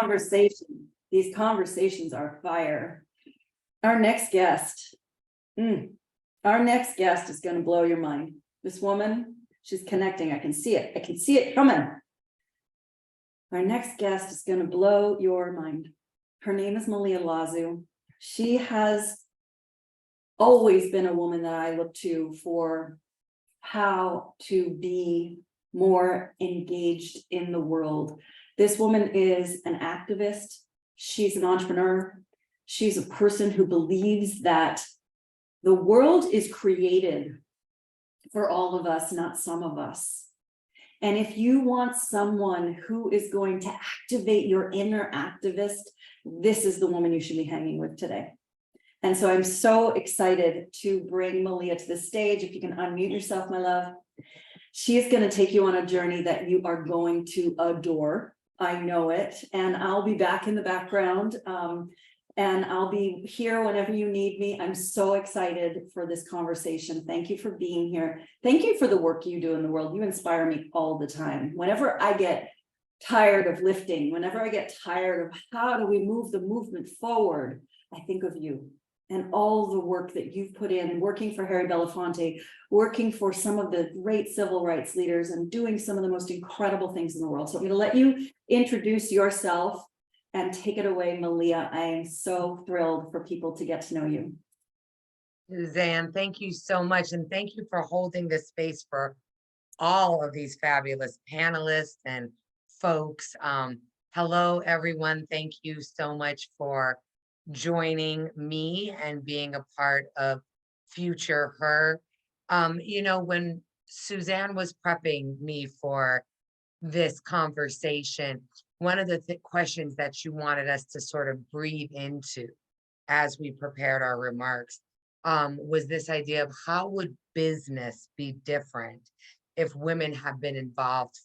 conversation. These conversations are fire. Our next guest, our next guest is going to blow your mind. This woman, she's connecting. I can see it. I can see it coming. Our next guest is going to blow your mind. Her name is Malia Lazu. She has always been a woman that I look to for how to be more engaged in the world. This woman is an activist. She's an entrepreneur. She's a person who believes that the world is created for all of us, not some of us. And if you want someone who is going to activate your inner activist, this is the woman you should be hanging with today. And so I'm so excited to bring Malia to the stage. If you can unmute yourself, my love. She is going to take you on a journey that you are going to adore. I know it. And I'll be back in the background. And I'll be here whenever you need me. I'm so excited for this conversation. Thank you for being here. Thank you for the work you do in the world. You inspire me all the time. Whenever I get tired of lifting, whenever I get tired of how do we move the movement forward, I think of you and all the work that you've put in, working for Harry Belafonte, working for some of the great civil rights leaders and doing some of the most incredible things in the world. So I'm going to let you introduce yourself and take it away, Malia. I am so thrilled for people to get to know you. Suzanne, thank you so much. And thank you for holding this space for all of these fabulous panelists and folks. Hello, everyone. Thank you so much for joining me and being a part of Future Her. When Suzanne was prepping me for this conversation, one of the questions that you wanted us to sort of breathe into as we prepared our remarks was this idea of how would business be different if women have been involved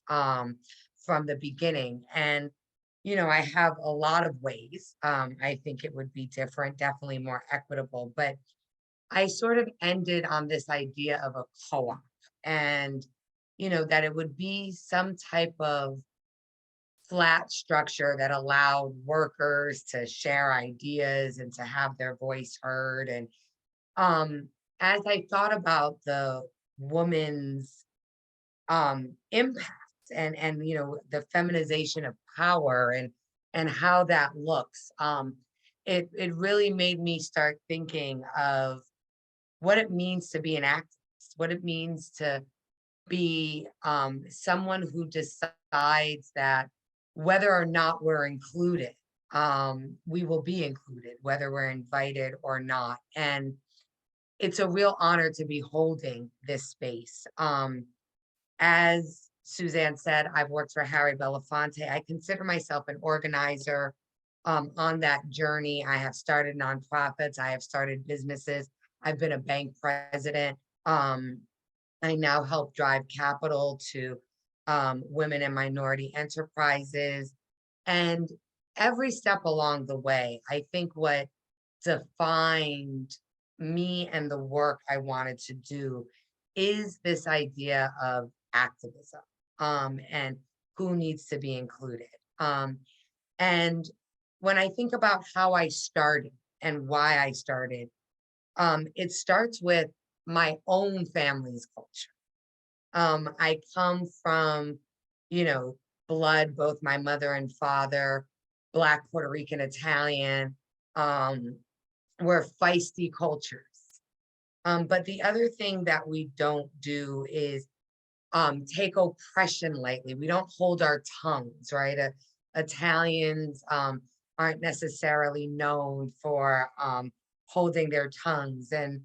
from the beginning. And I have a lot of ways I think it would be different, definitely more equitable, but I sort of ended on this idea of a co-op, and that it would be some type of flat structure that allowed workers to share ideas and to have their voice heard. And as I thought about the woman's impact and the feminization of power and how that looks, it really made me start thinking of what it means to be an activist, what it means to be someone who decides that whether or not we're included, we will be included, whether we're invited or not. And it's a real honor to be holding this space. As Suzanne said, I've worked for Harry Belafonte. I consider myself an organizer on that journey. I have started nonprofits. I have started businesses. I've been a bank president. I now help drive capital to women and minority enterprises. And every step along the way, I think what defined me and the work I wanted to do is this idea of activism and who needs to be included. And when I think about how I started and why I started, it starts with my own family's culture. I come from, blood, both my mother and father, Black, Puerto Rican, Italian, we're feisty cultures. But the other thing that we don't do is take oppression lightly. We don't hold our tongues, right? Italians aren't necessarily known for holding their tongues, and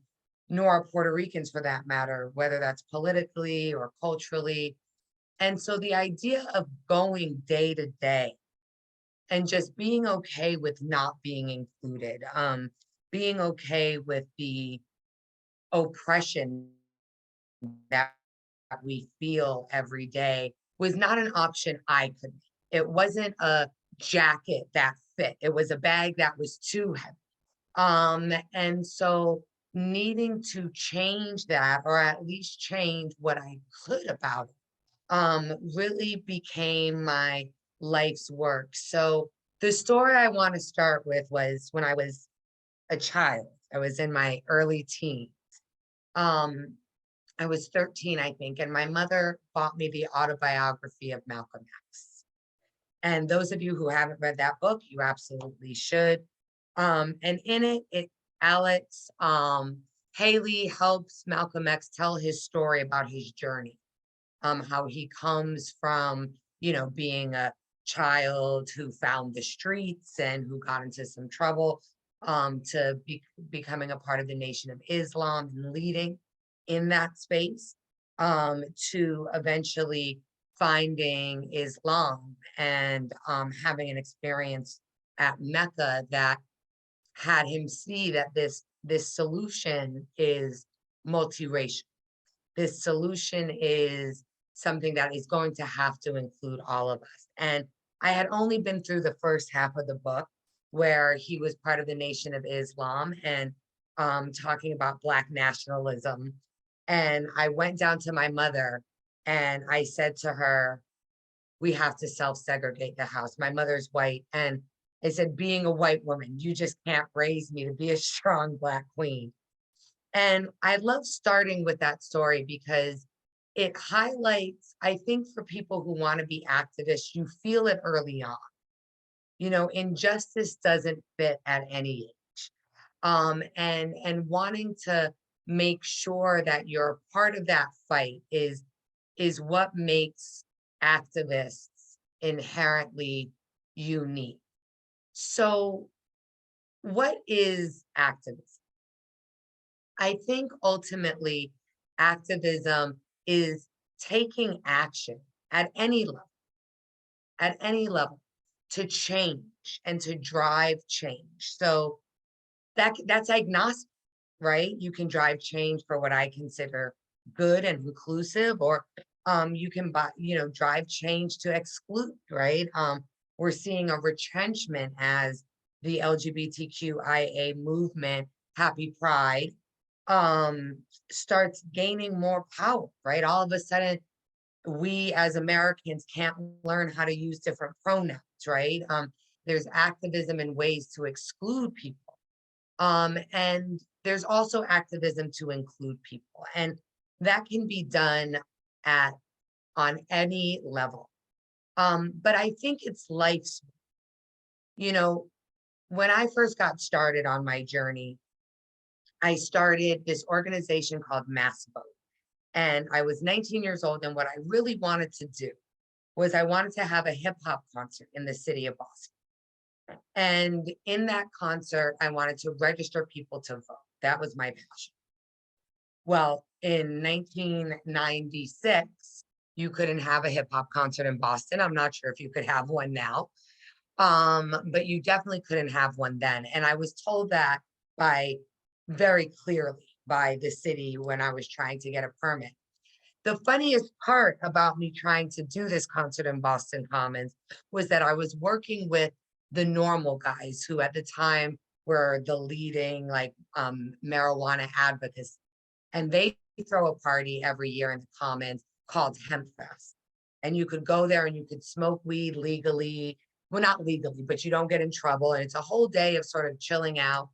nor are Puerto Ricans for that matter, whether that's politically or culturally. And so the idea of going day to day and just being okay with not being included, being okay with the oppression that we feel every day was not an option I could make. It wasn't a jacket that fit. It was a bag that was too heavy. And so needing to change that, or at least change what I could about it, really became my life's work. So the story I want to start with was when I was a child. I was in my early teens. Um, I was 13, I think, and my mother bought me the autobiography of Malcolm X. And those of you who haven't read that book, you absolutely should. And in it, Alex Haley helps Malcolm X tell his story about his journey, how he comes from, being a child who found the streets and who got into some trouble, to becoming a part of the Nation of Islam and leading in that space, to eventually finding Islam and having an experience at Mecca that had him see that this solution is multiracial. This solution is something that is going to have to include all of us. And I had only been through the first half of the book where he was part of the Nation of Islam and talking about Black nationalism. And I went down to my mother and I said to her, we have to self-segregate the house. My mother's white. And I said, being a white woman, you just can't raise me to be a strong Black queen. And I love starting with that story because it highlights, I think for people who want to be activists, you feel it early on. Injustice doesn't fit at any age. And wanting to make sure that you're part of that fight is what makes activists inherently unique. So, what is activism? I think ultimately activism is taking action at any level to change and to drive change. So that's agnostic, right? You can drive change for what I consider good and inclusive, or you can drive change to exclude, right? We're seeing a retrenchment as the LGBTQIA movement, Happy Pride, starts gaining more power, right? All of a sudden, we as Americans can't learn how to use different pronouns, right? There's activism in ways to exclude people. And there's also activism to include people. And that can be done on any level. But I think it's life's, when I first got started on my journey, I started this organization called Mass Vote. And I was 19 years old. And what I really wanted to do was I wanted to have a hip hop concert in the city of Boston. And in that concert, I wanted to register people to vote. That was my passion. Well, in 1996, you couldn't have a hip hop concert in Boston. I'm not sure if you could have one now, but you definitely couldn't have one then. And I was told that very clearly by the city when I was trying to get a permit. The funniest part about me trying to do this concert in Boston Commons was that I was working with the Normal guys who at the time were the leading marijuana advocates. And they throw a party every year in the Commons called Hemp Fest. And you could go there and you could smoke weed legally. Well, not legally, but you don't get in trouble. And it's a whole day of sort of chilling out.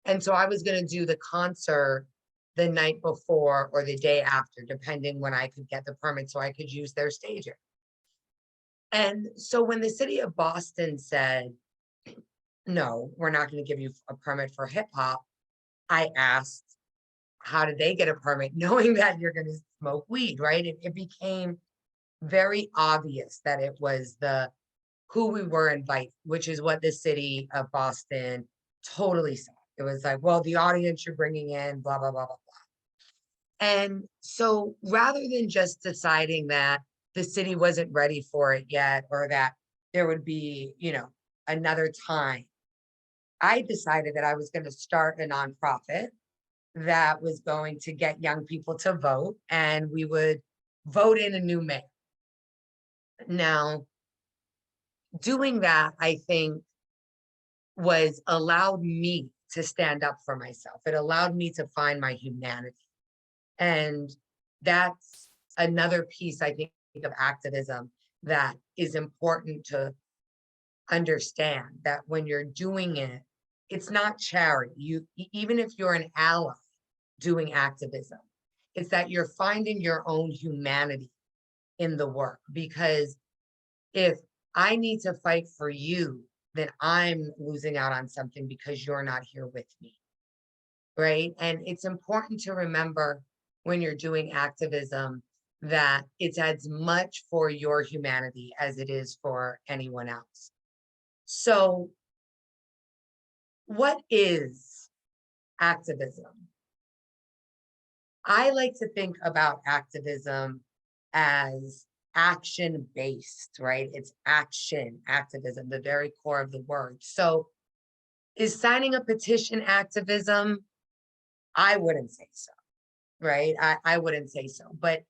And so I was going to do the concert the night before or the day after, depending when I could get the permit so I could use their stage. And so when the city of Boston said, no, we're not going to give you a permit for hip hop, I asked, how did they get a permit knowing that you're going to smoke weed, right? It became very obvious that it was who we were inviting, which is what the city of Boston totally said. It was like, well, the audience you're bringing in, blah, blah, blah, blah, blah. And so rather than just deciding that the city wasn't ready for it yet, or that there would be, another time, I decided that I was going to start a nonprofit that was going to get young people to vote, and we would vote in a new mayor. Now, doing that, I think, was allowed me to stand up for myself. It allowed me to find my humanity. And that's another piece I think of activism that is important to understand, that when you're doing it, it's not charity. Even if you're an ally doing activism, it's that you're finding your own humanity in the work. Because if I need to fight for you, then I'm losing out on something because you're not here with me, right? And it's important to remember when you're doing activism that it's as much for your humanity as it is for anyone else. So, what is activism? I like to think about activism as action based, right? It's action, activism, the very core of the word. So, is signing a petition activism? I wouldn't say so, right? I wouldn't say so. But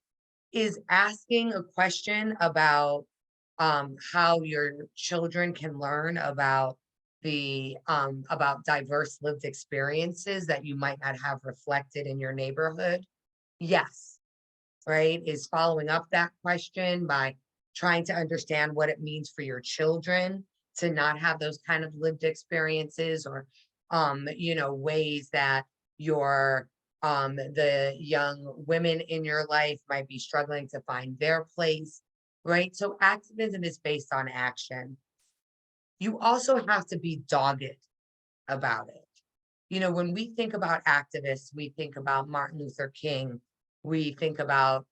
is asking a question how your children can learn about diverse lived experiences that you might not have reflected in your neighborhood? Yes, right? Is following up that question by trying to understand what it means for your children to not have those kind of lived experiences, or ways that the young women in your life might be struggling to find their place, right? So activism is based on action. You also have to be dogged about it. When we think about activists, we think about Martin Luther King, we think about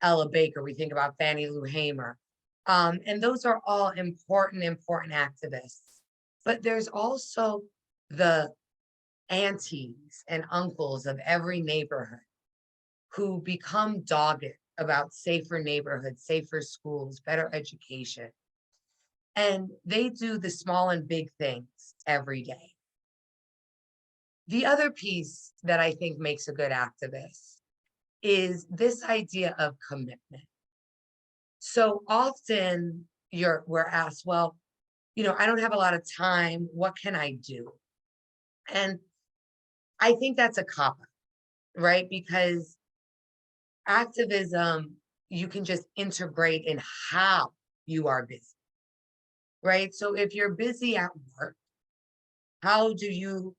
Ella Baker, we think about Fannie Lou Hamer. And those are all important activists. But there's also the aunties and uncles of every neighborhood who become dogged about safer neighborhoods, safer schools, better education. And they do the small and big things every day. The other piece that I think makes a good activist is this idea of commitment. So often we're asked, well, I don't have a lot of time. What can I do? And I think that's a cop-out, right? Because activism, you can just integrate in how you are busy, right? So if you're busy at work, how do you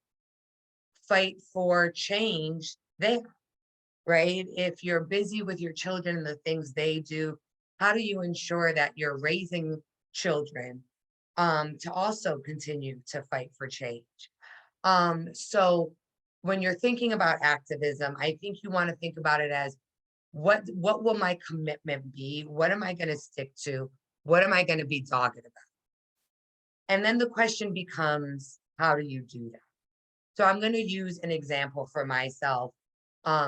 fight for change there, right? If you're busy with your children and the things they do, how do you ensure that you're raising children to also continue to fight for change? So when you're thinking about activism, I think you want to think about it as what will my commitment be? What am I going to stick to? What am I going to be dogged about? And then the question becomes, how do you do that? So I'm going to use an example for myself,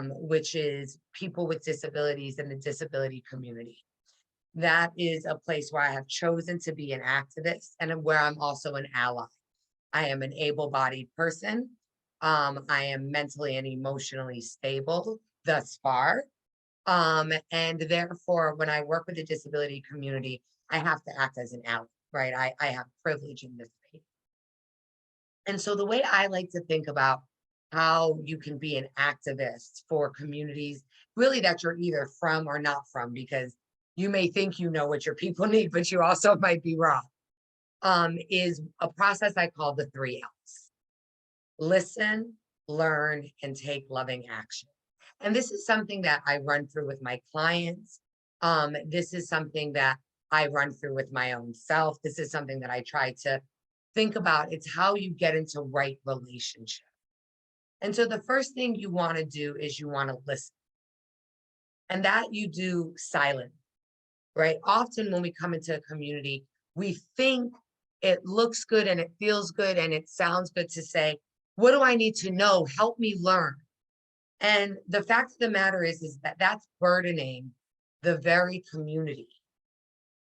which is people with disabilities in the disability community. That is a place where I have chosen to be an activist and where I'm also an ally. I am an able-bodied person. I am mentally and emotionally stable thus far. And therefore, when I work with the disability community, I have to act as an ally, right? I have privilege in this space. And so the way I like to think about how you can be an activist for communities, really that you're either from or not from, because you may think you know what your people need, but you also might be wrong, is a process I call the 3 L's. Listen, learn, and take loving action. And this is something that I run through with my clients. This is something that I run through with my own self. This is something that I try to think about. It's how you get into right relationship. And so the first thing you want to do is you want to listen. And that you do silently, right? Often when we come into a community, we think it looks good and it feels good and it sounds good to say, what do I need to know? Help me learn. And the fact of the matter is that that's burdening the very community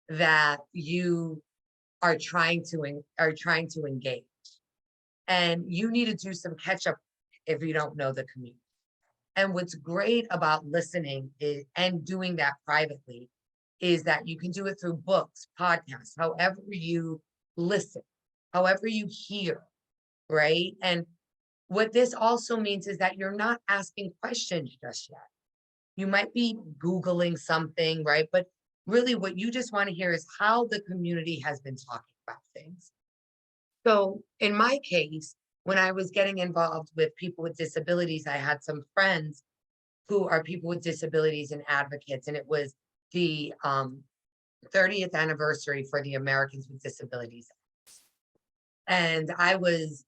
that you are trying to engage. And you need to do some catch up if you don't know the community. And what's great about listening and doing that privately is that you can do it through books, podcasts, however you listen, however you hear, right? And what this also means is that you're not asking questions just yet. You might be Googling something, right? But really what you just want to hear is how the community has been talking about things. So in my case, when I was getting involved with people with disabilities, I had some friends who are people with disabilities and advocates, and it was the 30th anniversary for the Americans with Disabilities. And I was,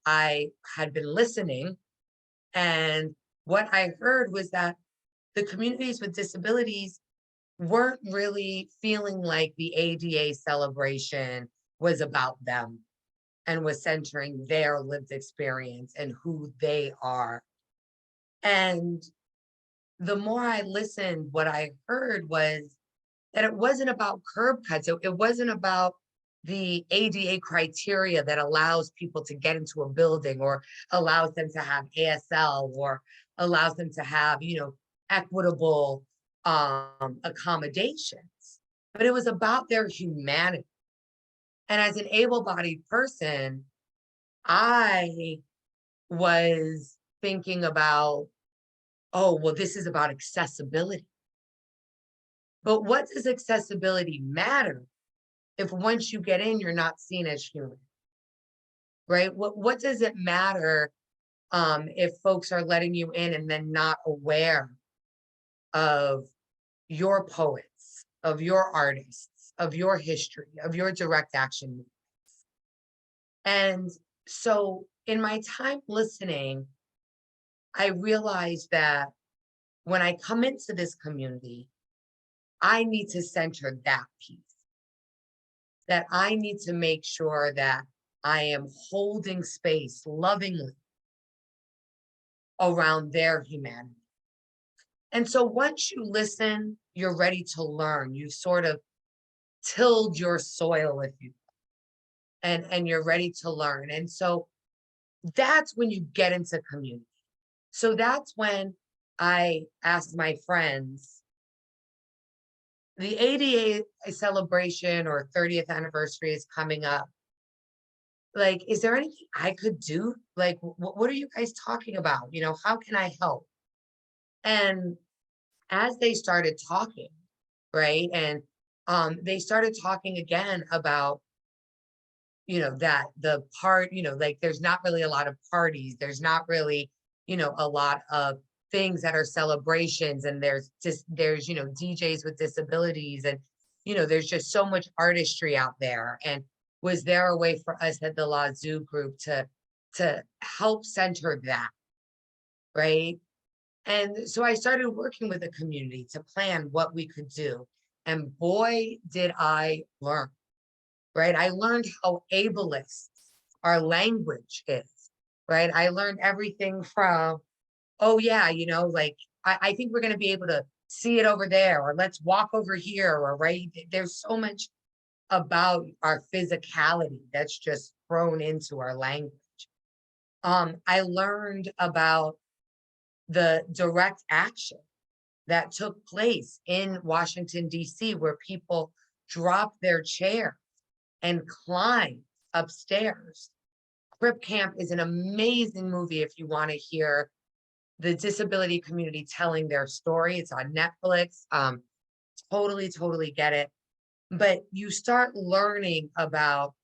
I had been listening, and what I heard was that the communities with disabilities weren't really feeling like the ADA celebration was about them and was centering their lived experience and who they are. And the more I listened, what I heard was that it wasn't about curb cuts. It wasn't about the ADA criteria that allows people to get into a building or allows them to have ASL or allows them to have, equitable accommodations, but it was about their humanity. And as an able-bodied person, I was thinking about, oh, well, this is about accessibility. But what does accessibility matter if once you get in, you're not seen as human, right? What does it matter if folks are letting you in and then not aware of your poets, of your artists, of your history, of your direct action movements? And so in my time listening, I realized that when I come into this community, I need to center that piece, that I need to make sure that I am holding space lovingly around their humanity. And so once you listen, you're ready to learn. You've sort of tilled your soil, if you and you're ready to learn. And so that's when you get into community. So that's when I asked my friends, the ADA celebration or 30th anniversary is coming up. Like, is there anything I could do? Like, what are you guys talking about? How can I help? And as they started talking, right? And they started talking again about, that the part, like there's not really a lot of parties. There's not really, a lot of things that are celebrations. And there's DJs with disabilities. And, there's just so much artistry out there. And was there a way for us at the Lazu group to help center that, right? And so I started working with the community to plan what we could do. And boy, did I learn, right? I learned how ableist our language is, right? I learned everything from, oh yeah, like, I think we're going to be able to see it over there, or let's walk over here, or right. There's so much about our physicality that's just thrown into our language. I learned about the direct action that took place in Washington, D.C., where people dropped their chair and climbed upstairs. Crip Camp is an amazing movie if you want to hear the disability community telling their story. It's on Netflix. Totally get it. But you start learning about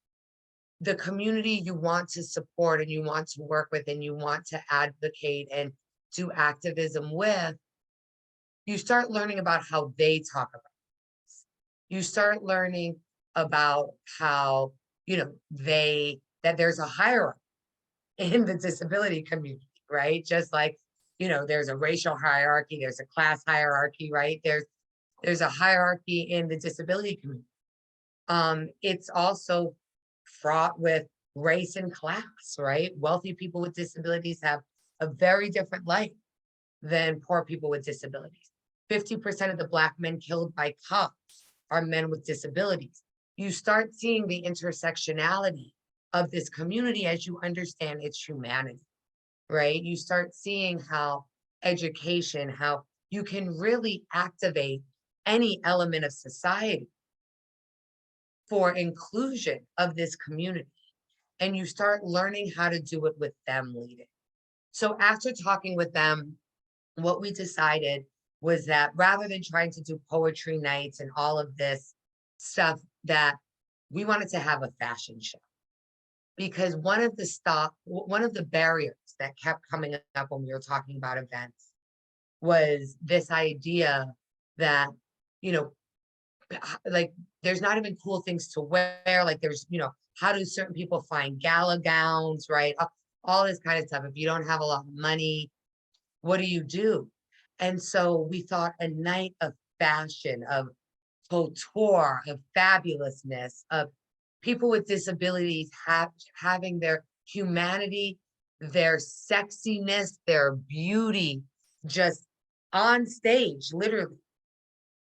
the community you want to support and you want to work with and you want to advocate and do activism with. You start learning about how they talk about this. You start learning about how, that there's a hierarchy in the disability community, right? Just like, there's a racial hierarchy, there's a class hierarchy, right? There's a hierarchy in the disability community. It's also fraught with race and class, right? Wealthy people with disabilities have a very different life than poor people with disabilities. 50% of the Black men killed by cops are men with disabilities. You start seeing the intersectionality of this community as you understand its humanity, right? You start seeing how education, how you can really activate any element of society for inclusion of this community. And you start learning how to do it with them leading. So after talking with them, what we decided was that rather than trying to do poetry nights and all of this stuff, that we wanted to have a fashion show. Because one of the barriers that kept coming up when we were talking about events was this idea that, you know, like there's not even cool things to wear. Like there's, how do certain people find gala gowns, right? All this kind of stuff. If you don't have a lot of money, what do you do? And so we thought a night of fashion, of couture, of fabulousness, of people with disabilities having their humanity, their sexiness, their beauty just on stage, literally.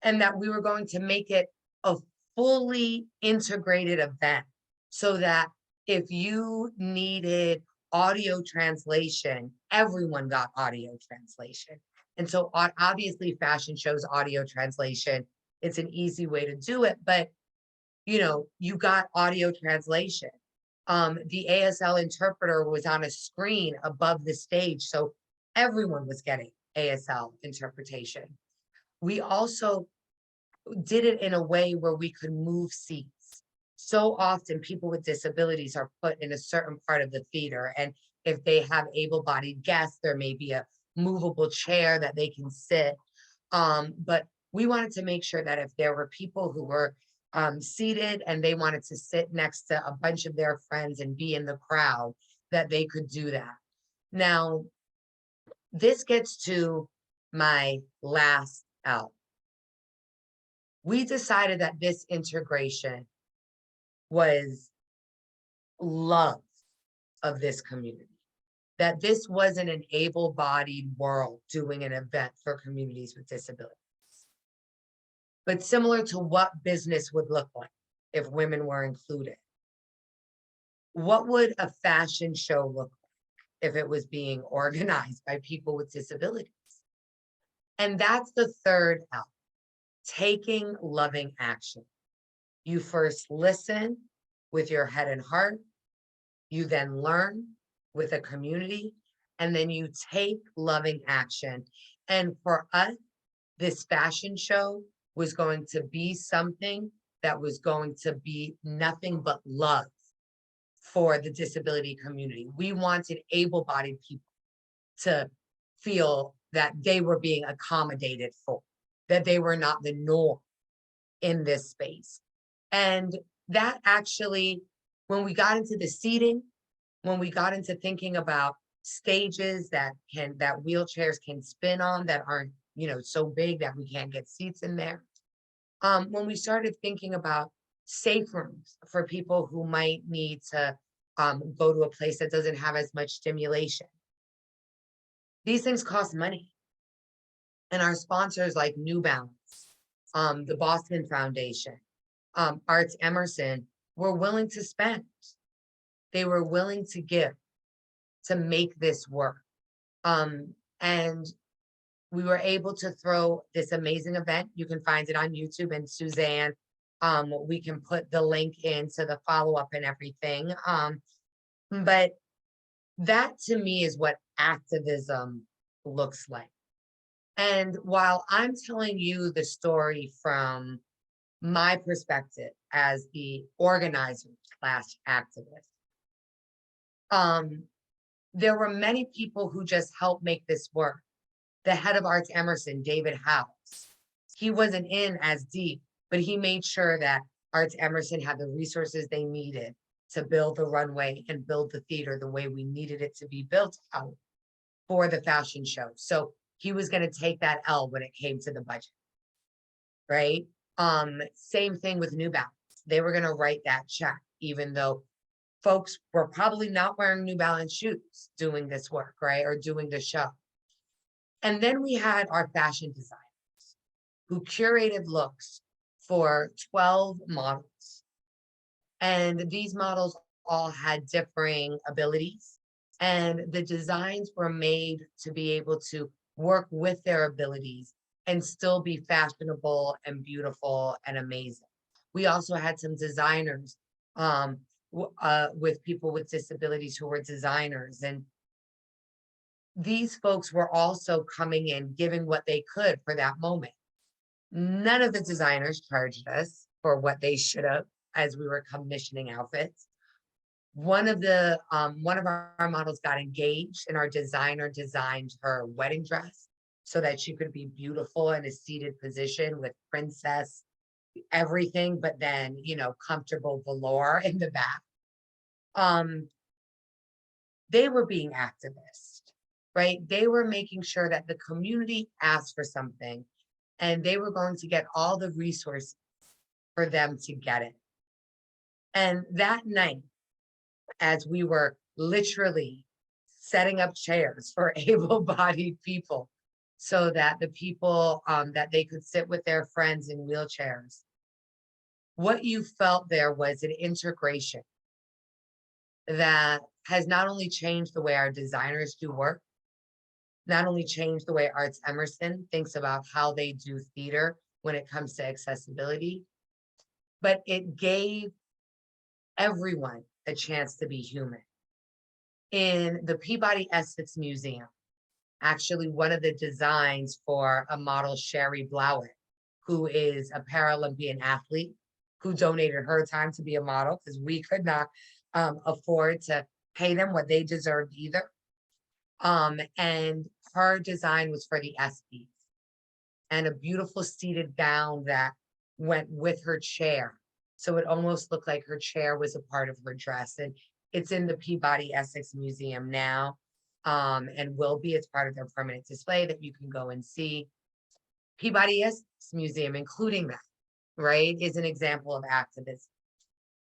And that we were going to make it a fully integrated event so that if you needed audio translation, everyone got audio translation. And so obviously fashion shows audio translation. It's an easy way to do it, but you got audio translation. The ASL interpreter was on a screen above the stage, so everyone was getting ASL interpretation. We also did it in a way where we could move seats. So often people with disabilities are put in a certain part of the theater, and if they have able-bodied guests, there may be a movable chair that they can sit. But we wanted to make sure that if there were people who were seated and they wanted to sit next to a bunch of their friends and be in the crowd, that they could do that. Now, this gets to my last L. We decided that this integration was love of this community, that this wasn't an able-bodied world doing an event for communities with disabilities, but similar to what business would look like if women were included. What would a fashion show look like if it was being organized by people with disabilities? And that's the third L. Taking loving action. You first listen with your head and heart, you then learn with a community, and then you take loving action. And for us, this fashion show was going to be something that was going to be nothing but love for the disability community. We wanted able-bodied people to feel that they were being accommodated for, that they were not the norm in this space. And that actually, when we got into the seating, when we got into thinking about stages that wheelchairs can spin on that aren't, so big that we can't get seats in there. When we started thinking about safe rooms for people who might need to go to a place that doesn't have as much stimulation. These things cost money. And our sponsors like New Balance, the Boston Foundation, Arts Emerson were willing to spend. They were willing to give to make this work. And we were able to throw this amazing event. You can find it on YouTube, and Suzanne, we can put the link into the follow-up and everything. But that to me is what activism looks like. And while I'm telling you the story from my perspective as the organizer / activist, there were many people who just helped make this work. The head of Arts Emerson, David House, he wasn't in as deep, but he made sure that Arts Emerson had the resources they needed to build the runway and build the theater the way we needed it to be built out for the fashion show. So he was going to take that L when it came to the budget, right? Same thing with New Balance. They were going to write that check, even though folks were probably not wearing New Balance shoes doing this work, right? Or doing the show. And then we had our fashion designers who curated looks for 12 models. And these models all had differing abilities. And the designs were made to be able to work with their abilities and still be fashionable and beautiful and amazing. We also had some designers with people with disabilities who were designers. And these folks were also coming in, giving what they could for that moment. None of the designers charged us for what they should have as we were commissioning outfits. One of our models got engaged, and our designer designed her wedding dress so that she could be beautiful in a seated position with princess everything, but then, comfortable velour in the back. They were being activist, right? They were making sure that the community asked for something, and they were going to get all the resources for them to get it. And that night, as we were literally setting up chairs for able-bodied people so that the people that they could sit with their friends in wheelchairs, what you felt there was an integration that has not only changed the way our designers do work, not only changed the way Arts Emerson thinks about how they do theater when it comes to accessibility, but it gave everyone a chance to be human. In the Peabody Essex Museum, actually one of the designs for a model, Sherry Blowett, who is a Paralympian athlete, who donated her time to be a model because we could not afford to pay them what they deserved either. And her design was for the ESPYs, and a beautiful seated gown that went with her chair. So it almost looked like her chair was a part of her dress. And it's in the Peabody Essex Museum now, and will be as part of their permanent display that you can go and see. Peabody Essex Museum, including that, right, is an example of activism.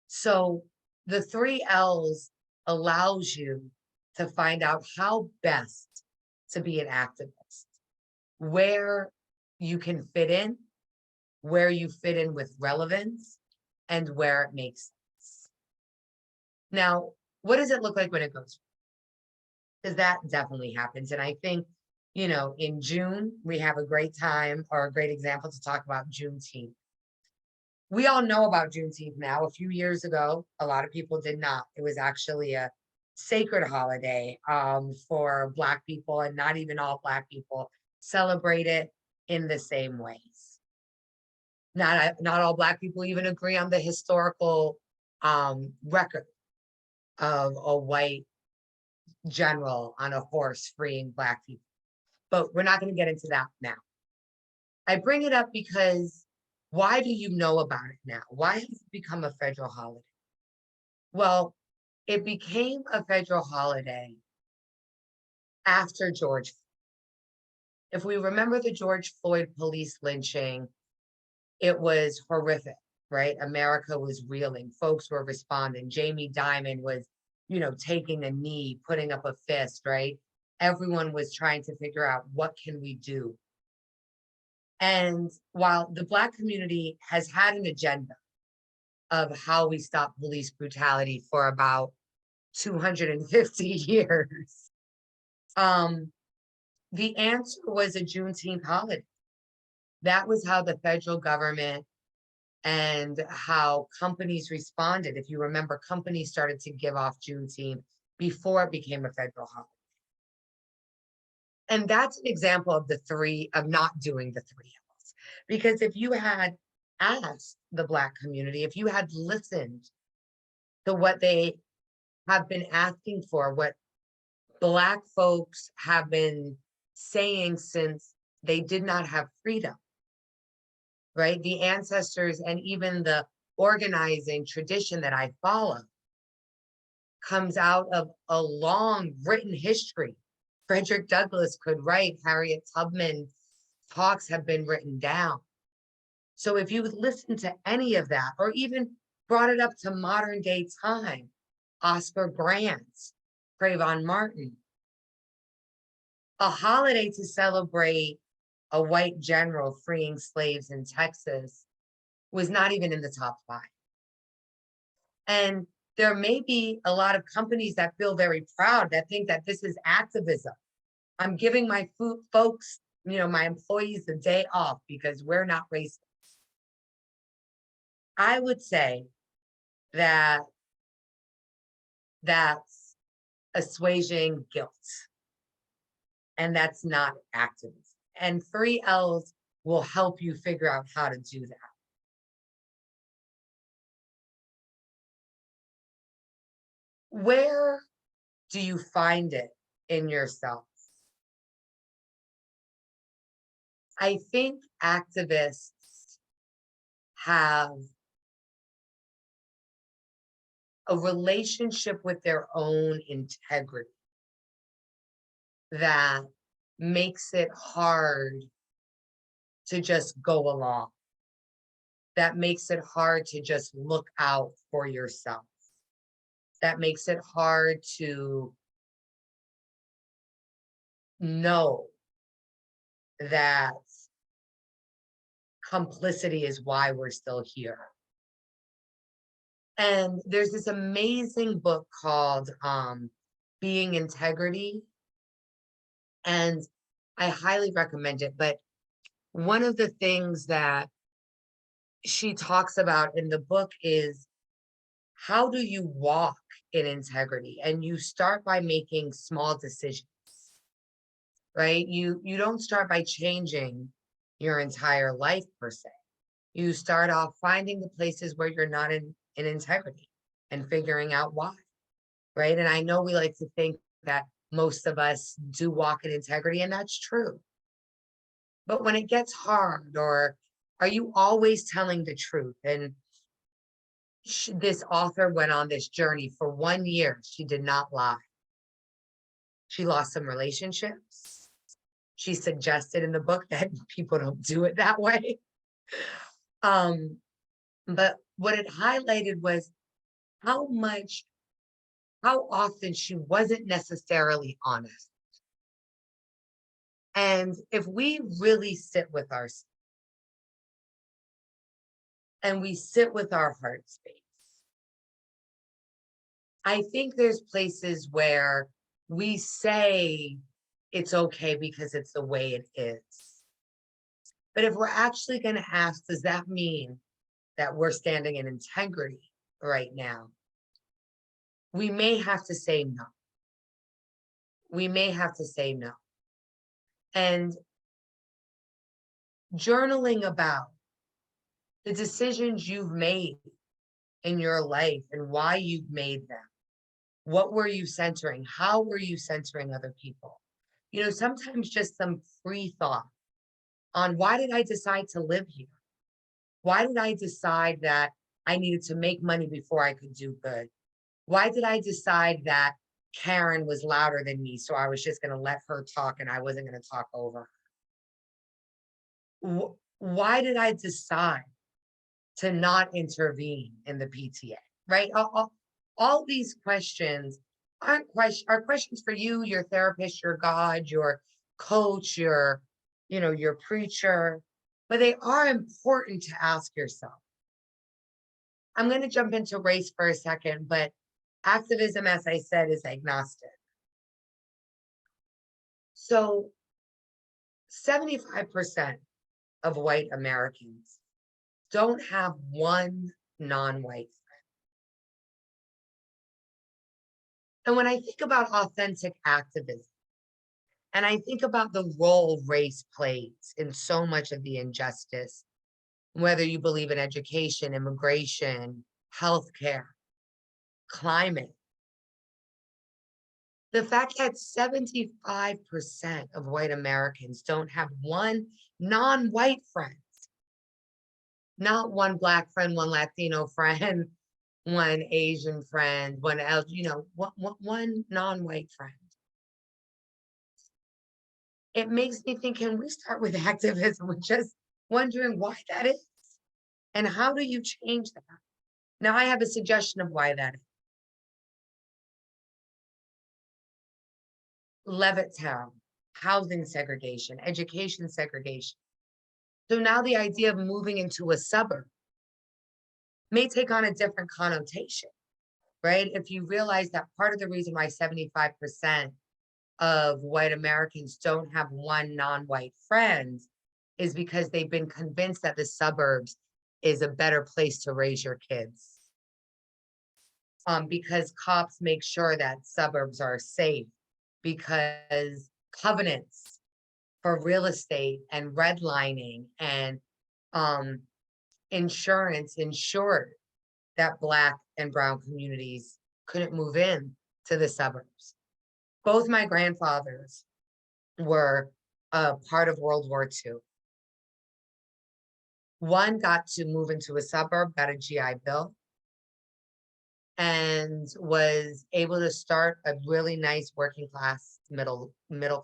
So the 3 L's allows you to find out how best to be an activist, where you can fit in, where you fit in with relevance, and where it makes sense. Now, what does it look like when it goes? Because that definitely happens. And I think, in June, we have a great time or a great example to talk about Juneteenth. We all know about Juneteenth now. A few years ago, a lot of people did not. It was actually a sacred holiday for Black people, and not even all Black people celebrate it in the same ways. Not all Black people even agree on the historical record of a white general on a horse freeing Black people. But we're not going to get into that now. I bring it up because why do you know about it now? Why has it become a federal holiday? Well, it became a federal holiday after George Floyd. If we remember the George Floyd police lynching, it was horrific, right? America was reeling. Folks were responding. Jamie Dimon was, taking a knee, putting up a fist, right? Everyone was trying to figure out, what can we do? And while the Black community has had an agenda of how we stop police brutality for about 250 years, the answer was a Juneteenth holiday. That was how the federal government and how companies responded. If you remember, companies started to give off Juneteenth before it became a federal holiday. And that's an example of not doing the 3 L's. Because if you had asked the Black community, if you had listened to what they have been asking for, what Black folks have been saying since they did not have freedom, right? The ancestors and even the organizing tradition that I follow comes out of a long written history. Frederick Douglass could write, Harriet Tubman talks have been written down. So if you would listen to any of that, or even brought it up to modern day time, Oscar Grant, Trayvon Martin, a holiday to celebrate a white general freeing slaves in Texas was not even in the top 5. And there may be a lot of companies that feel very proud, that think that this is activism. I'm giving my folks, my employees, the day off because we're not racist. I would say that that's assuaging guilt. And that's not activism. And 3 Ls will help you figure out how to do that. Where do you find it in yourself? I think activists have a relationship with their own integrity that makes it hard to just go along, that makes it hard to just look out for yourself, that makes it hard to know that complicity is why we're still here. And there's this amazing book called Being Integrity, and I highly recommend it. But one of the things that she talks about in the book is, how do you walk in integrity? And you start by making small decisions, right? You don't start by changing your entire life per se. You start off finding the places where you're not in integrity and figuring out why, right? And I know we like to think that most of us do walk in integrity, and that's true. But when it gets hard, or are you always telling the truth? And this author went on this journey for 1 year. She did not lie. She lost some relationships. She suggested in the book that people don't do it that way. But what it highlighted was how often she wasn't necessarily honest. And if we really sit with ourselves and we sit with our heart space, I think there's places where we say it's okay because it's the way it is. But if we're actually going to ask, does that mean that we're standing in integrity right now? We may have to say no. We may have to say no. And journaling about the decisions you've made in your life and why you've made them. What were you centering? How were you centering other people? You know, sometimes just some free thought on, why did I decide to live here? Why did I decide that I needed to make money before I could do good? Why did I decide that Karen was louder than me, so I was just going to let her talk and I wasn't going to talk over her? Why did I decide to not intervene in the PTA, right? All these questions are questions for you, your therapist, your God, your coach, your preacher, but they are important to ask yourself. I'm going to jump into race for a second, but activism, as I said, is agnostic. So 75% of white Americans don't have one non-white friend. And when I think about authentic activism, and I think about the role race plays in so much of the injustice, whether you believe in education, immigration, healthcare, climate, the fact that 75% of white Americans don't have one non-white friend, not one Black friend, one Latino friend, one Asian friend, one else, one non-white friend. It makes me think, can we start with activism, with just wondering why that is? And how do you change that? Now, I have a suggestion of why that is. Levittown, housing segregation, education segregation. So now the idea of moving into a suburb may take on a different connotation, right? If you realize that part of the reason why 75% of white Americans don't have one non-white friend is because they've been convinced that the suburbs is a better place to raise your kids. Because cops make sure that suburbs are safe, because covenants for real estate and redlining and insurance ensured that Black and brown communities couldn't move in to the suburbs. Both my grandfathers were a part of World War II. One got to move into a suburb, got a GI Bill, and was able to start a really nice working class, middle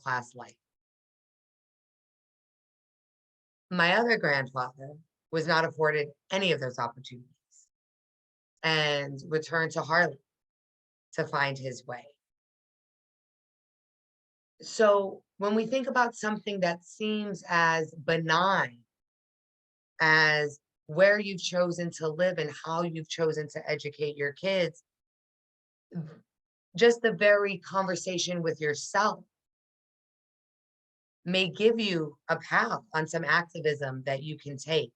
class life. My other grandfather was not afforded any of those opportunities and returned to Harlem to find his way. So when we think about something that seems as benign as where you've chosen to live and how you've chosen to educate your kids, just the very conversation with yourself may give you a path on some activism that you can take.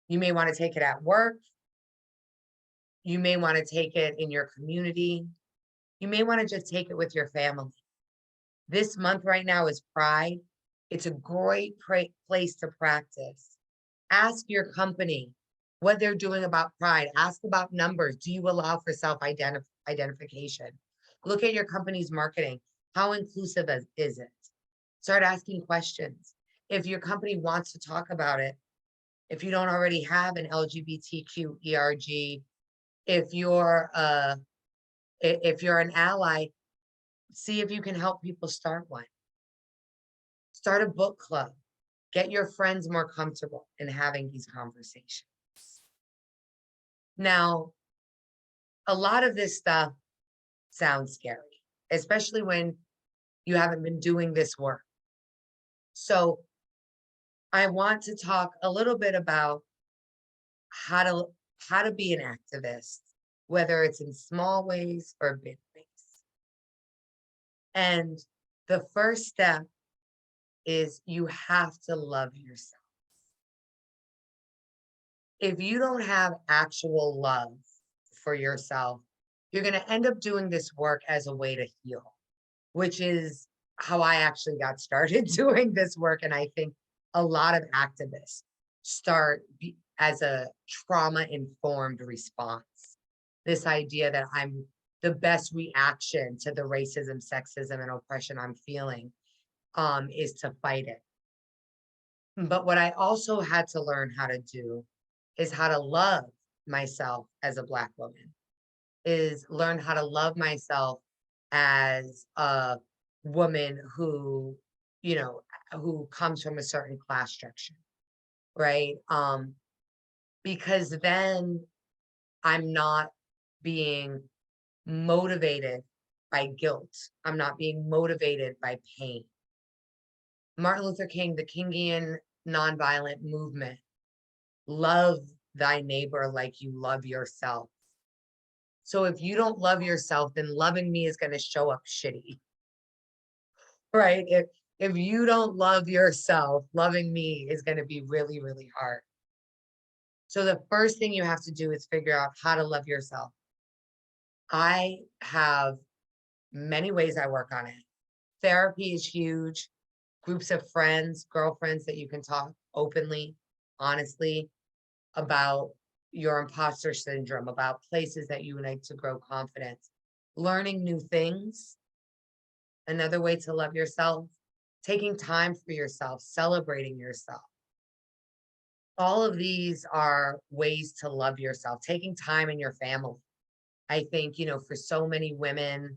You may want to take it at work. You may want to take it in your community. You may want to just take it with your family. This month right now is Pride. It's a great place to practice. Ask your company what they're doing about Pride. Ask about numbers. Do you allow for self-identification? Look at your company's marketing. How inclusive is it? Start asking questions. If your company wants to talk about it, if you don't already have an LGBTQ ERG, if you're an ally, see if you can help people start one. Start a book club. Get your friends more comfortable in having these conversations. Now, a lot of this stuff sounds scary, especially when you haven't been doing this work. So I want to talk a little bit about how to be an activist, whether it's in small ways or big ways. And the first step is you have to love yourself. If you don't have actual love for yourself, you're going to end up doing this work as a way to heal, which is how I actually got started doing this work. And I think a lot of activists start as a trauma-informed response. This idea that I'm the best reaction to the racism, sexism, and oppression I'm feeling is to fight it. But what I also had to learn how to do is how to love myself as a Black woman, is learn how to love myself as a woman who, who comes from a certain class structure, right? Because then I'm not being motivated by guilt. I'm not being motivated by pain. Martin Luther King, the Kingian nonviolent movement, love thy neighbor like you love yourself. So if you don't love yourself, then loving me is going to show up shitty, right? If you don't love yourself, loving me is going to be really, really hard. So the first thing you have to do is figure out how to love yourself. I have many ways I work on it. Therapy is huge. Groups of friends, girlfriends that you can talk openly, honestly about your imposter syndrome, about places that you would like to grow confidence. Learning new things, another way to love yourself. Taking time for yourself, celebrating yourself. All of these are ways to love yourself. Taking time in your family. I think, for so many women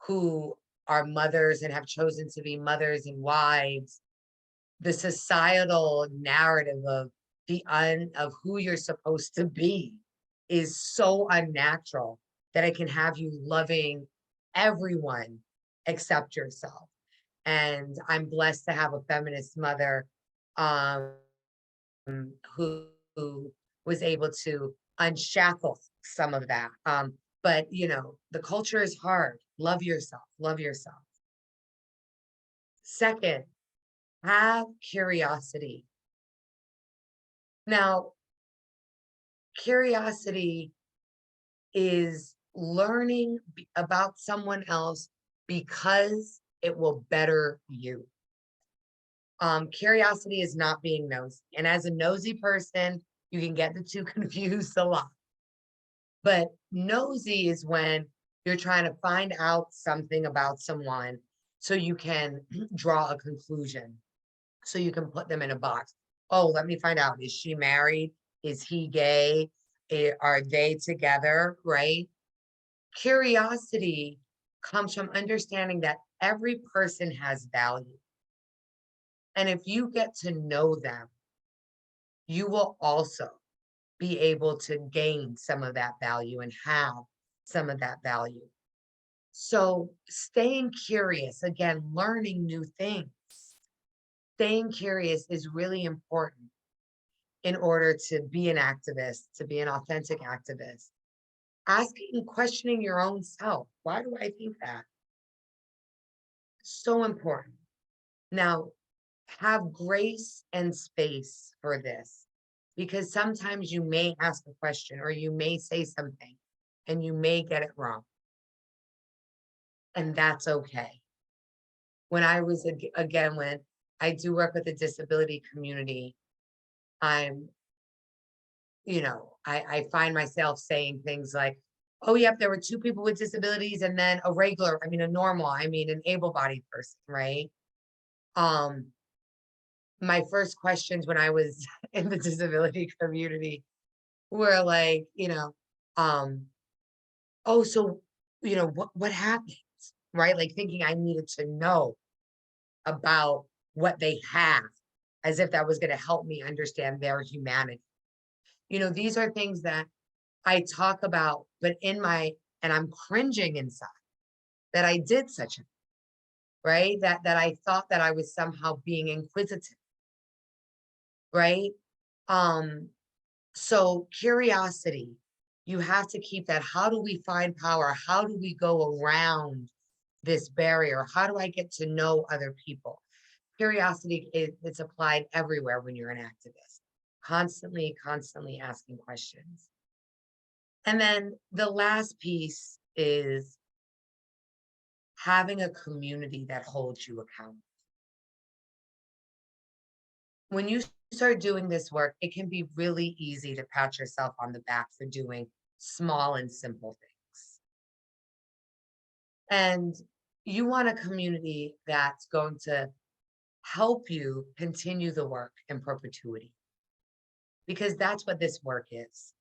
who are mothers and have chosen to be mothers and wives, the societal narrative of of who you're supposed to be is so unnatural that it can have you loving everyone except yourself. And I'm blessed to have a feminist mother who was able to unshackle some of that. But the culture is hard. Love yourself. Love yourself. Second, have curiosity. Now, curiosity is learning about someone else because it will better you. Curiosity is not being nosy. And as a nosy person, you can get the two confused a lot. But nosy is when you're trying to find out something about someone so you can draw a conclusion, so you can put them in a box. Oh, let me find out. Is she married? Is he gay? Are they together? Right? Curiosity comes from understanding that every person has value. And if you get to know them, you will also be able to gain some of that value and have some of that value. So staying curious, again, learning new things, staying curious is really important in order to be an activist, to be an authentic activist. Asking and questioning your own self. Why do I think that? So important. Now, have grace and space for this, because sometimes you may ask a question or you may say something and you may get it wrong. And that's okay. When I was, again, when I do work with the disability community, I'm, I find myself saying things like, oh, yep, there were two people with disabilities and then a normal, an able-bodied person, right? My first questions when I was in the disability community were like, oh, so, what happened, right? Like thinking I needed to know about what they have, as if that was going to help me understand their humanity. These are things that I talk about, but and I'm cringing inside that I did such a, right? That I thought that I was somehow being inquisitive, right? So curiosity, you have to keep that. How do we find power? How do we go around this barrier? How do I get to know other people? Curiosity it's applied everywhere when you're an activist. Constantly asking questions. And then the last piece is having a community that holds you accountable. When you start doing this work, it can be really easy to pat yourself on the back for doing small and simple things. And you want a community that's going to help you continue the work in perpetuity, because that's what this work is.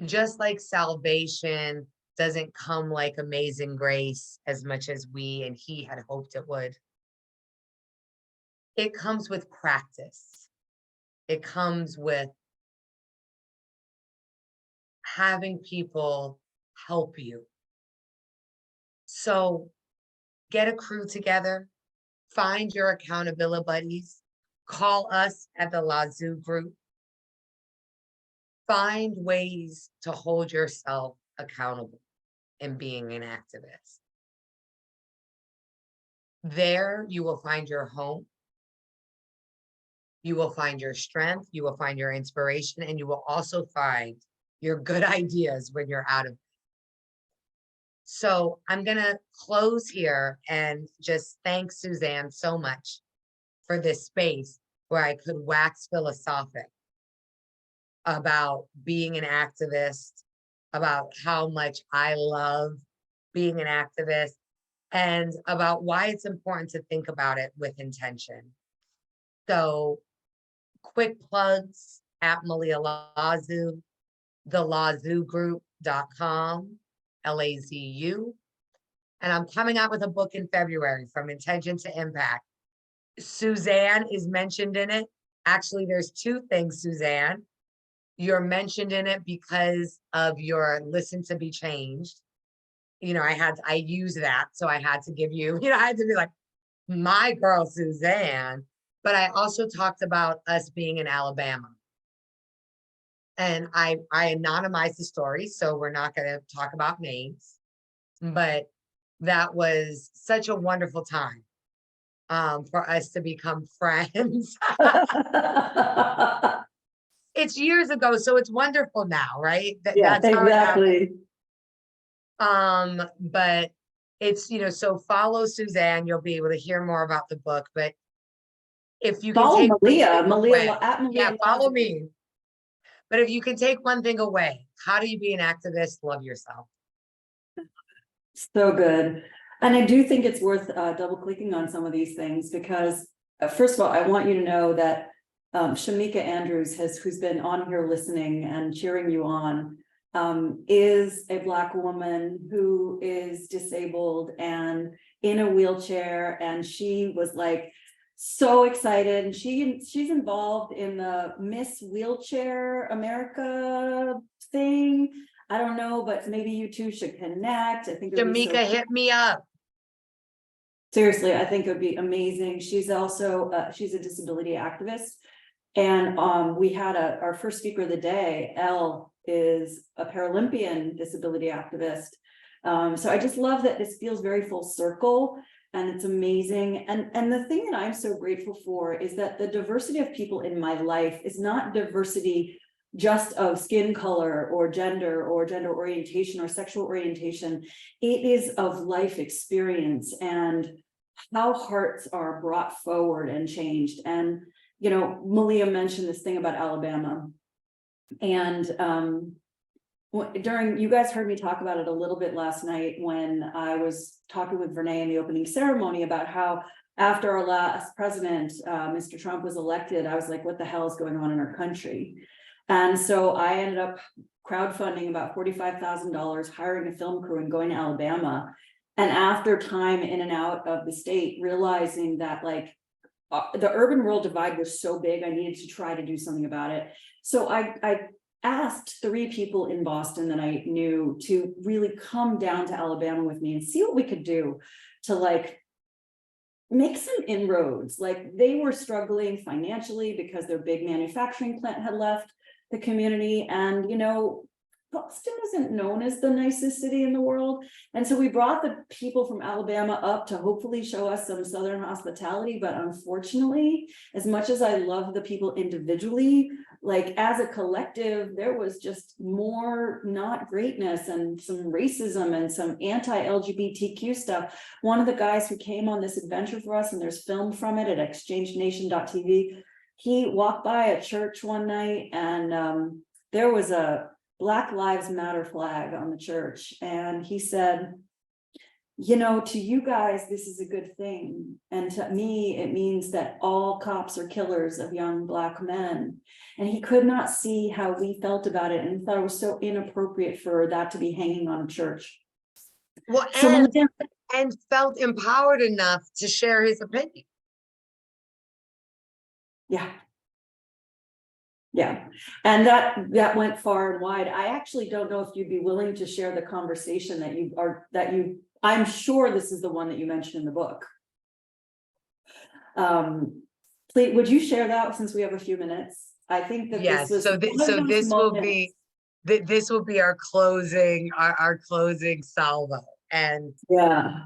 Just like salvation doesn't come like amazing grace as much as we and he had hoped it would. It comes with practice. It comes with having people help you. So get a crew together, find your accountability buddies, call us at the Lazu group. Find ways to hold yourself accountable in being an activist. There, you will find your home. You will find your strength. You will find your inspiration, and you will also find your good ideas when you're out of it. So I'm going to close here and just thank Suzanne so much for this space where I could wax philosophic about being an activist, about how much I love being an activist, and about why it's important to think about it with intention. So quick plugs at Malia Lazu, thelazugroup.com, LAZU. And I'm coming out with a book in February, From Intention to Impact. Suzanne is mentioned in it. Actually, there's two things, Suzanne. You're mentioned in it because of your Listen to Be Changed. I use that. So I had to give you, I had to be like, my girl, Suzanne. But I also talked about us being in Alabama. And I anonymized the story, so we're not going to talk about names. But that was such a wonderful time for us to become friends. It's years ago, so it's wonderful now, right? Yeah, That's how it happened. exactly. But it's, so follow Suzanne, you'll be able to hear more about the book, but if you can Follow take one Malia, thing Malia, away, at yeah, Malia follow Lazu. me. But if you can take one thing away, how do you be an activist? Love yourself. So good. And I do think it's worth double clicking on some of these things because first of all, I want you to know that Shamika Andrews who's been on here listening and cheering you on, is a Black woman who is disabled and in a wheelchair. And she was like so excited. And she's involved in the Miss Wheelchair America thing. I don't know, but maybe you two should connect. I think it would be so Shamika, hit me up. seriously, I think it would be amazing. She's also she's a disability activist. And we had our first speaker of the day. Elle is a Paralympian disability activist. So I just love that this feels very full circle and it's amazing. And the thing that I'm so grateful for is that the diversity of people in my life is not diversity just of skin color or gender orientation or sexual orientation. It is of life experience and how hearts are brought forward and changed. And Malia mentioned this thing about Alabama, and you guys heard me talk about it a little bit last night when I was talking with Vernay in the opening ceremony about how after our last president, Mr. Trump, was elected, I was like, what the hell is going on in our country? And so I ended up crowdfunding about $45,000, hiring a film crew and going to Alabama. And after time in and out of the state, realizing that the urban rural divide was so big, I needed to try to do something about it. So I asked 3 people in Boston that I knew to really come down to Alabama with me and see what we could do to make some inroads. They were struggling financially because their big manufacturing plant had left the community. And, Boston isn't known as the nicest city in the world. And so we brought the people from Alabama up to hopefully show us some Southern hospitality. But unfortunately, as much as I love the people individually, as a collective, there was just more not greatness and some racism and some anti-LGBTQ stuff. One of the guys who came on this adventure for us, and there's film from it at exchangednation.tv, he walked by a church one night and there was a Black Lives Matter flag on the church. And he said, to you guys, this is a good thing. And to me, it means that all cops are killers of young Black men. And he could not see how we felt about it and thought it was so inappropriate for that to be hanging on a church. Well, So and felt empowered enough to share his opinion. Yeah. Yeah. And that went far and wide. I actually don't know if you'd be willing to share the conversation I'm sure this is the one that you mentioned in the book. Please, would you share that since we have a few minutes? I think that Yes. this was this will be our closing salvo. And yeah.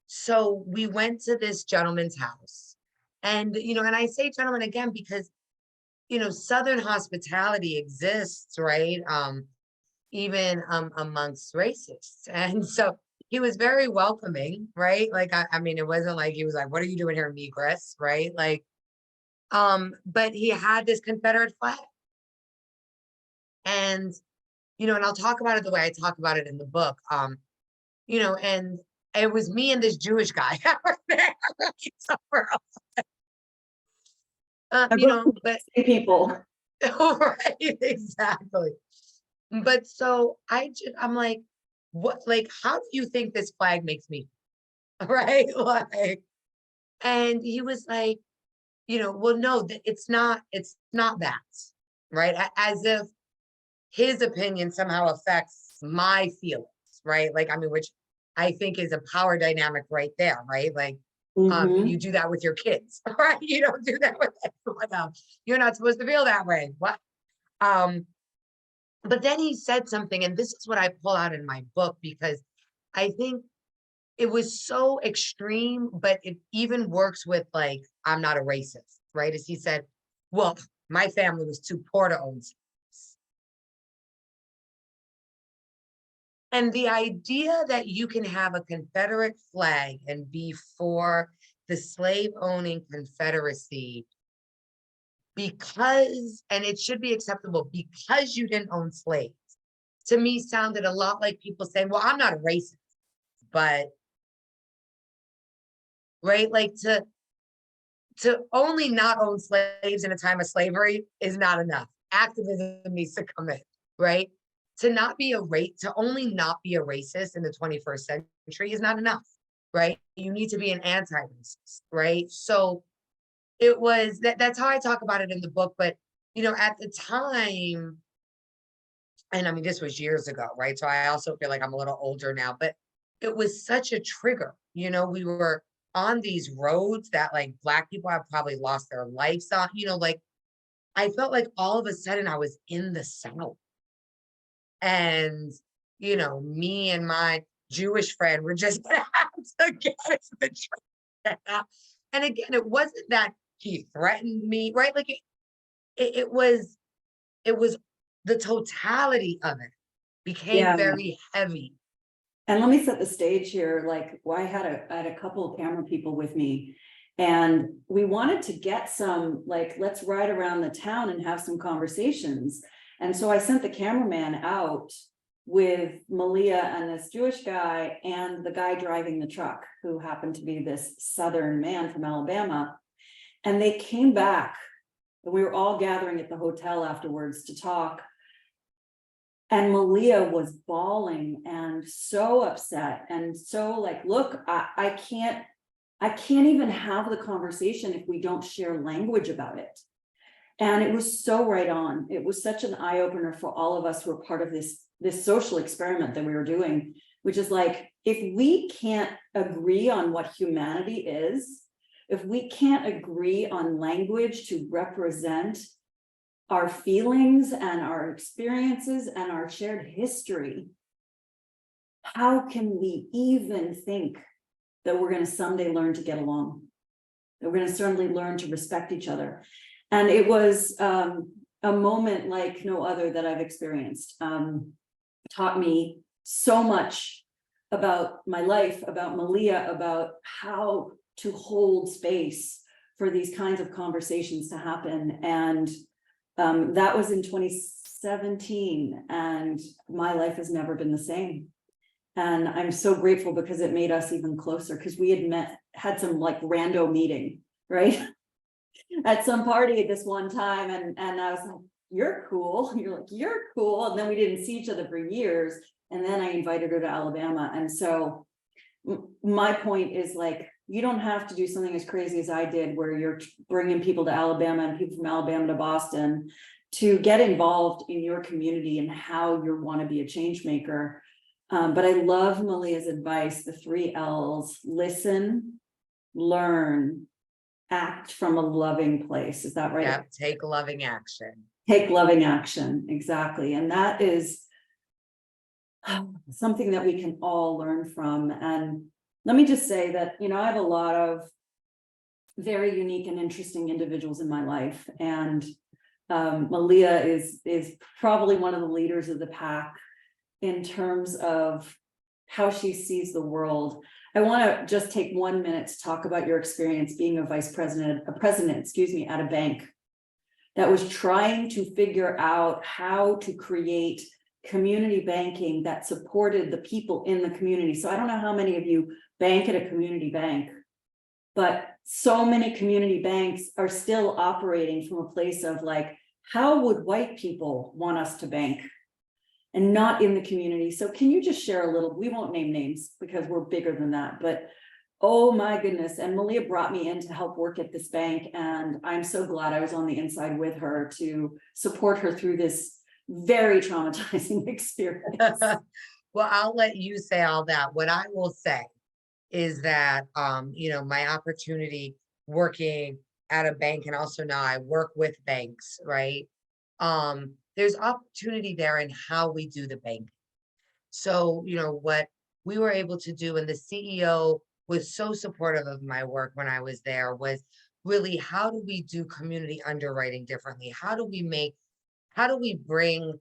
So we went to this gentleman's house, and and I say gentleman again because Southern hospitality exists, right? Even amongst racists. And so he was very welcoming, right? I mean, it wasn't like he was like, what are you doing here, negress? Right? But he had this Confederate flag. And, and I'll talk about it the way I talk about it in the book. And it was me and this Jewish guy there. But people. Right, exactly. But so I'm like, what, how do you think this flag makes me feel? Right? And he was like, well, no, it's not that, right? As if his opinion somehow affects my feelings, right? I mean, which I think is a power dynamic right there, right? You do that with your kids, right? You don't do that with anyone else. You're not supposed to feel that way. What? But then he said something, and this is what I pull out in my book, because I think it was so extreme, but it even works with I'm not a racist, right? As he said, well, my family was too poor to own slaves. And the idea that you can have a Confederate flag and be for the slave owning Confederacy because, and it should be acceptable because you didn't own slaves, to me sounded a lot like people saying, well, I'm not a racist, but right, like to only not own slaves in a time of slavery is not enough. Activism needs to come in, right? To not be a to only not be a racist in the 21st century is not enough, right? You need to be an anti-racist, right? So it was that's how I talk about it in the book. But at the time, and I mean, this was years ago, right? So I also feel like I'm a little older now, but it was such a trigger. We were on these roads that like Black people have probably lost their lives on, like I felt like all of a sudden I was in the South. And, me and my Jewish friend were just gonna have to get the train. And again, it wasn't that he threatened me, right? Like it was the totality of it became Yeah. very heavy. And let me set the stage here. Like, well, I had a couple of camera people with me, and we wanted to get some, like, let's ride around the town and have some conversations. And so I sent the cameraman out with Malia and this Jewish guy and the guy driving the truck, who happened to be this Southern man from Alabama. And they came back, and we were all gathering at the hotel afterwards to talk. And Malia was bawling and so upset and so like, look, I can't even have the conversation if we don't share language about it. And it was so right on. It was such an eye opener for all of us who were part of this social experiment that we were doing, which is like, if we can't agree on what humanity is, if we can't agree on language to represent our feelings and our experiences and our shared history, how can we even think that we're going to someday learn to get along, that we're going to certainly learn to respect each other? And it was a moment like no other that I've experienced. Taught me so much about my life, about Malia, about how to hold space for these kinds of conversations to happen. And that was in 2017, and my life has never been the same. And I'm so grateful because it made us even closer, because we had some like rando meeting, right? At some party at this one time. And I was like, you're cool. You're like, you're cool. And then we didn't see each other for years. And then I invited her to Alabama. And so my point is, like, you don't have to do something as crazy as I did, where you're bringing people to Alabama and people from Alabama to Boston to get involved in your community and how you want to be a change maker. But I love Malia's advice, the 3 L's: listen, learn, act from a loving place. Is that right? Yeah, take loving action. Take loving action. Exactly. And that is something that we can all learn from. And let me just say that, I have a lot of very unique and interesting individuals in my life. And Malia is probably one of the leaders of the pack in terms of how she sees the world. I want to just take 1 minute to talk about your experience being a president, at a bank that was trying to figure out how to create community banking that supported the people in the community. So I don't know how many of you bank at a community bank, but so many community banks are still operating from a place of like, how would white people want us to bank? And not in the community. So can you just share a little? We won't name names because we're bigger than that, but oh my goodness. And Malia brought me in to help work at this bank. And I'm so glad I was on the inside with her to support her through this very traumatizing experience. Well, I'll let you say all that. What I will say is that, my opportunity working at a bank, and also now I work with banks, right? There's opportunity there in how we do the banking. So, what we were able to do, and the CEO was so supportive of my work when I was there, was really, how do we do community underwriting differently? How do we bring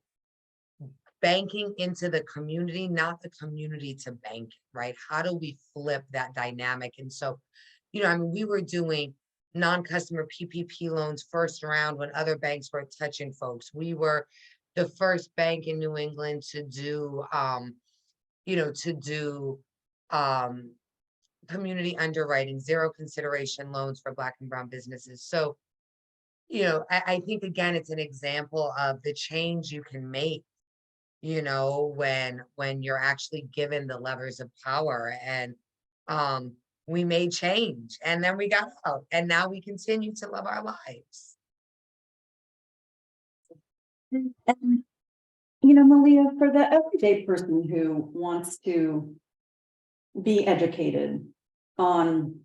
banking into the community, not the community to bank, right? How do we flip that dynamic? And so, I mean, we were doing non-customer PPP loans first round when other banks were touching folks. We were the first bank in New England to do, to do community underwriting, zero consideration loans for Black and brown businesses. So, I think again, it's an example of the change you can make, when you're actually given the levers of power. And we made change, and then we got out, and now we continue to love our lives. And, Malia, for the everyday person who wants to be educated on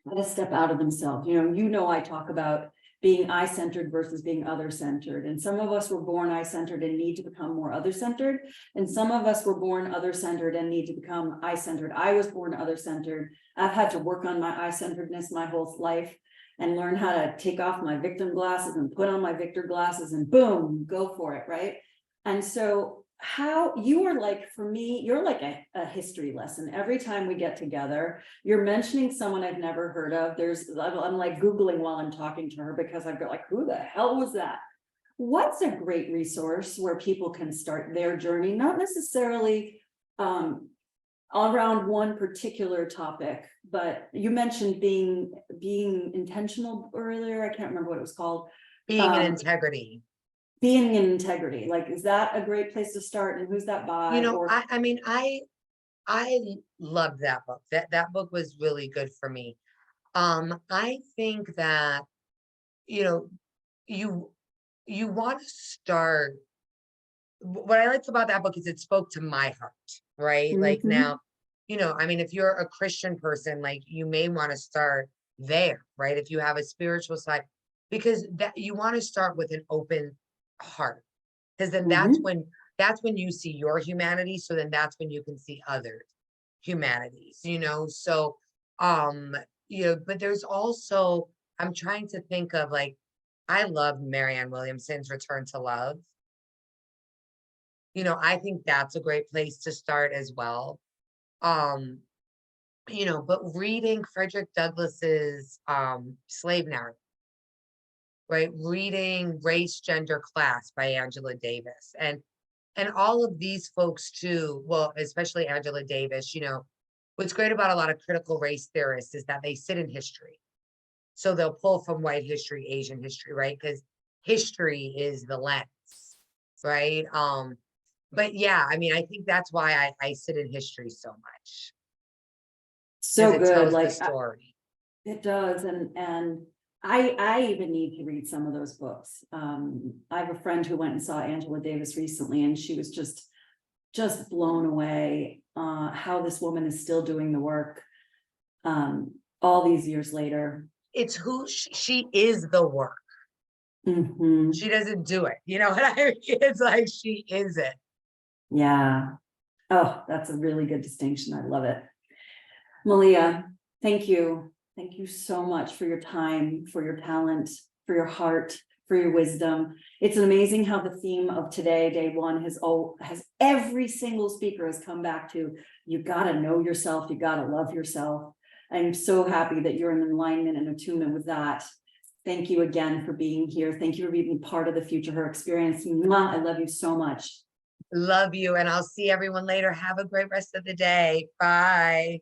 how to step out of themselves, I talk about being I-centered versus being other-centered. And some of us were born I-centered and need to become more other-centered. And some of us were born other-centered and need to become I-centered. I was born other-centered. I've had to work on my I-centeredness my whole life and learn how to take off my victim glasses and put on my victor glasses and boom, go for it, right? And so how you are like, for me, you're like a history lesson. Every time we get together, you're mentioning someone I've never heard of. I'm like Googling while I'm talking to her because I've got like, who the hell was that? What's a great resource where people can start their journey, not necessarily around one particular topic, but you mentioned being intentional earlier. I can't remember what it was called. Being in integrity. Being in integrity, like, is that a great place to start? And who's that by? I mean, I loved that book. That book was really good for me. I think that, you want to start. What I liked about that book is it spoke to my heart, right? Like now, I mean, if you're a Christian person, like you may want to start there, right? If you have a spiritual side, because that you want to start with an open heart, because then that's when you see your humanity. So then that's when you can see others' humanities, so but there's also, I'm trying to think of, like, I love Marianne Williamson's Return to Love. I think that's a great place to start as well. But reading Frederick Douglass's slave narrative, right? Reading Race, Gender, Class by Angela Davis, and all of these folks too, well, especially Angela Davis, what's great about a lot of critical race theorists is that they sit in history. So they'll pull from white history, Asian history, right? Because history is the lens, right? But yeah, I mean, I think that's why I sit in history so much. So it good, tells like the story. it does, and I even need to read some of those books. I have a friend who went and saw Angela Davis recently, and she was just blown away how this woman is still doing the work all these years later. It's who she is, the work. She doesn't do it. You know what I mean? It's like she is it. Yeah. Oh, that's a really good distinction. I love it. Malia, thank you. Thank you so much for your time, for your talent, for your heart, for your wisdom. It's amazing how the theme of today, day one, has every single speaker has come back to, you gotta know yourself, you gotta love yourself. I'm so happy that you're in alignment and attunement with that. Thank you again for being here. Thank you for being part of the Future Her experience. Mwah, I love you so much. Love you, and I'll see everyone later. Have a great rest of the day. Bye.